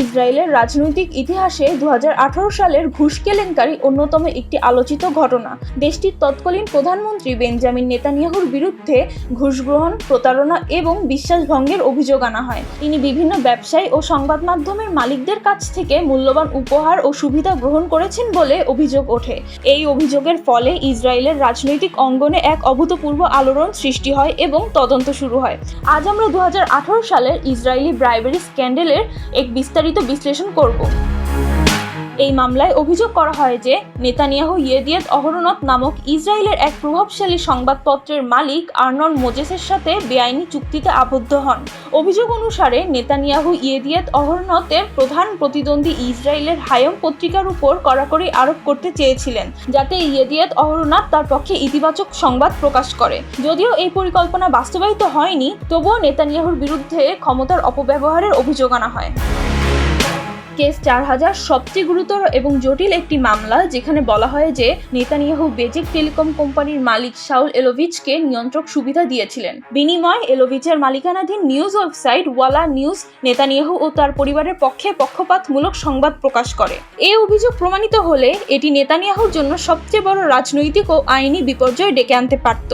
ইসরায়েলের রাজনৈতিক ইতিহাসে 2018 সালের ঘুষ কেলেঙ্কারি অন্যতম একটি আলোচিত ঘটনা। দেশটির তৎকালীন প্রধানমন্ত্রী বেঞ্জামিন নেতানিয়াহুর বিরুদ্ধে ঘুষ গ্রহণ, প্রতারণা এবং বিশ্বাসভঙ্গের অভিযোগ আনা হয়। তিনি বিভিন্ন ব্যবসায়ী ও সংবাদ মাধ্যমের মালিকদের কাছ থেকে মূল্যবান উপহার ও সুবিধা গ্রহণ করেছেন বলে অভিযোগ ওঠে। এই অভিযোগের ফলে ইসরায়েলের রাজনৈতিক অঙ্গনে এক অভূতপূর্ব আলোড়ন সৃষ্টি হয় এবং তদন্ত শুরু হয়। আজ আমরা 2018 সালের ইসরায়েলি ব্রাইবেরি স্ক্যান্ডালের এক বিস্তারিত বিশ্লেষণ করব। এই মামলায় অভিযোগ করা হয় যে নেতানিয়াহু ইয়েদিয়েত অহরনত নামক ইসরায়েলের এক প্রভাবশালী সংবাদপত্রের মালিক আর্নন মোজেসের সাথে বেআইনি চুক্তিতে আবদ্ধ হন। অভিযোগ অনুসারে নেতানিয়াহু ইয়েদিয়েত অহরনতের প্রধান প্রতিদ্বন্দ্বী ইসরায়েলের হায়ম পত্রিকার উপর কড়াকড়ি আরোপ করতে চেয়েছিলেন, যাতে ইয়েদিয়েত অহরনত তার পক্ষে ইতিবাচক সংবাদ প্রকাশ করে। যদিও এই পরিকল্পনা বাস্তবায়িত হয়নি, তবুও নেতানিয়াহুর বিরুদ্ধে ক্ষমতার অপব্যবহারের অভিযোগ আনা হয়। কেস 4000 সবচেয়ে গুরুতর এবং জটিল একটি মামলা, যেখানে বলা হয় যে নেতানিয়াহু বেজিক টেলিকম কোম্পানির মালিক শাউল এলোভিচকে নিয়ন্ত্রক সুবিধা দিয়েছিলেন। বিনিময় এলোভিচের মালিকানাধীন নিউজ ওয়েবসাইট ওয়ালা নিউজ নেতানিয়াহু ও তার পরিবারের পক্ষে পক্ষপাতমূলক সংবাদ প্রকাশ করে। এই অভিযোগ প্রমাণিত হলে এটি নেতানিয়াহুর জন্য সবচেয়ে বড় রাজনৈতিক ও আইনি বিপর্যয় ডেকে আনতে পারত।